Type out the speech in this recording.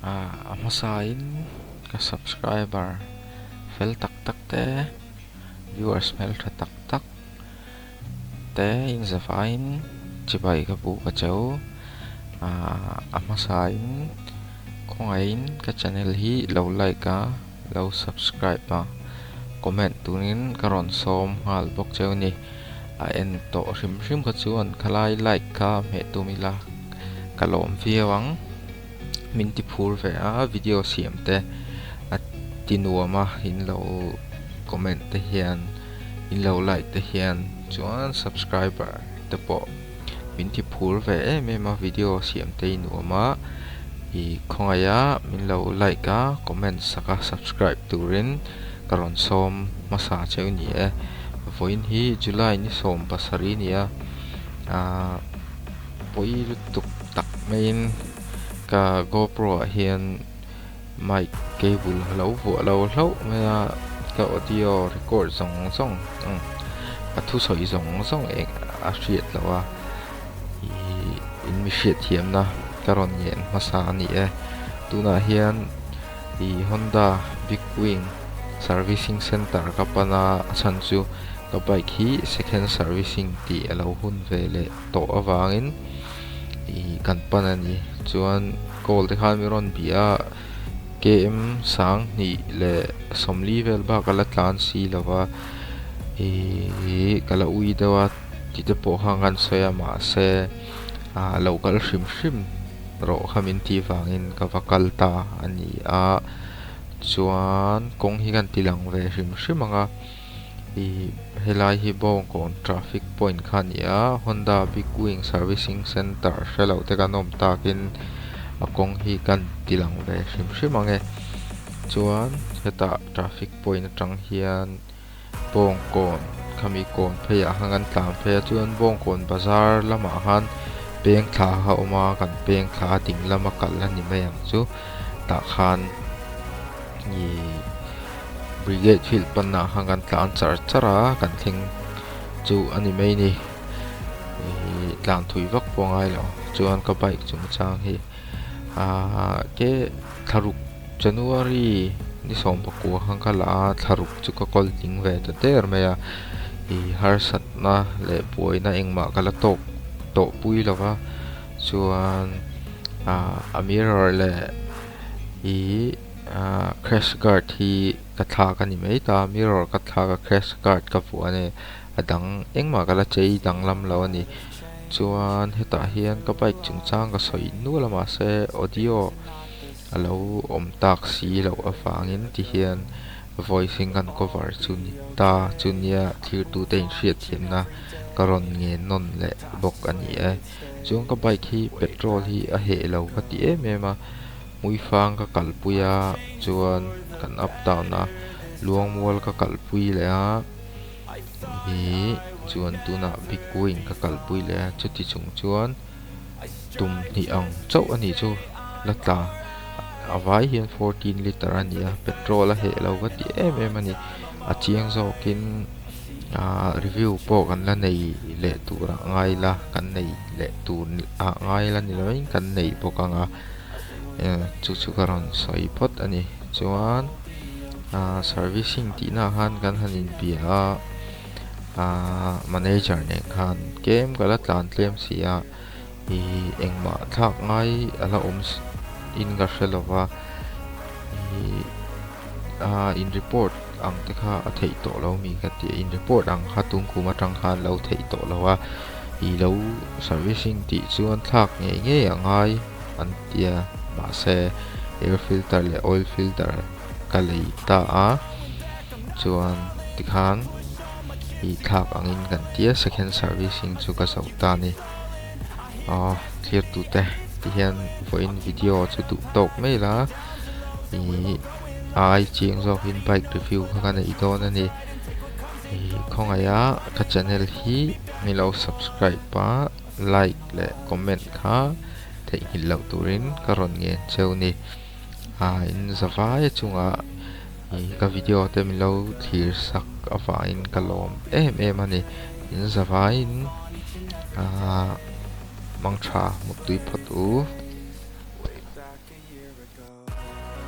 Masain ka subscriber fel tak tak te viewers mel tha tak tak te in zafain chibai ka bu ka chau masain khongain ka channel hi lo like ka lo subscribe pa comment tunin karon som hal bok chau ni en to rim rim ka chuan khalai like ka me tumila kalom viewang min ti phur ve a video siam te at tinuama in lo comment te hian in lo like te hian chuan subscriber te po min ti phur ve me ma video siam te inuama I khongaya min lo like ka comment saka subscribe turin karon som masa cheu ni voin hi July ni som pasari nia poi tuk tak main ka GoPro hian mic cable lo maya ka audio record song thu soi song a hriat lawa in mi hriat hiam na karon yen masa ni tuna hian I Honda Big Wing Servicing Center kapana chan chu ka bike hi second servicing ti alo hun vele to awangin I kan panani chuan call te khan miron bia KM sang ni le somli vel ba kala tlan si lawa kala ui dawa ti te po hangan soya ma se local shim ro khamin ti wangin ka vakal ta ani chuan kong hi kan tilang ve shim anga helai hi bong kon traffic point khan ya Honda Big Wing Servicing Center shelo te kanom takin akong hi kan tilang ve shim ange chuan heta traffic point atang hian bong kon khami kon pheya hangan tlam phe chuan bong kon bazar lama han peng thla ha oma kan peng thla ting lama kal ani mayang chu ta khan ni brigade field panna hangan tlan chara kan thing chu ani mai ni tlan thui vak pongai lo chuan ka bike chung chang hi ke tharuk January ni som pakua hangkala tharuk chu ka kol ting ve ta ter maya har sat na le poina engma kala tok to pui lawa chuan a mirror le crash guard hi ka thla ka ni mai ta mirror ka thla ka crash guard ka pu ane adang engma kala chei dang lam lo ani chuan heta hian ka bike chung chang ka soi nu lama se audio alo om tak si lo awangin ti hian voicing kan cover chuni ta chunia thir tu te hriat thiam na karon nge non le bok ani chung ka bike hi petrol hi a he lo ka ti mema mui fang ka kalpuya chuan kan up down na luang mual ka kalpui le chuan tuna Big Wing ka kalpui le chuti chung chuan tum ni ang chau ani chu lata avai hian 14 liter ania petrol a he lo ka ti em ani a chiang zokin review po kan la nei le tura ngai la kan nei le tu ngai la ni loin kan nei po kanga chu karon soi pot ani chuan servicing ti na han kan hanin pia manager ne khan kem kala tlan tlem sia engma thak ngai ala in ga shelowa in report ang te kha a thei to lo mi ka ti in report ang hatung kuma tang khan lo thei to lowa lo servicing ti chuan thak nge angai an tia ma se air filter le oil filter ka lei ta chuan ti khan thak angin kan tia second servicing chu ka sauta ni clear tu te ti hian voin video chu tu tok mai la ai chiang zo in bike review ka nei don ani khongaya ka channel hi mi lo subscribe pa like le comment kha thei hin lo turin karon nge cheu ni in zawai chunga ka video te mi lo thir sak awa in kalom em ani in zawai in mangtha mutui phatu ago.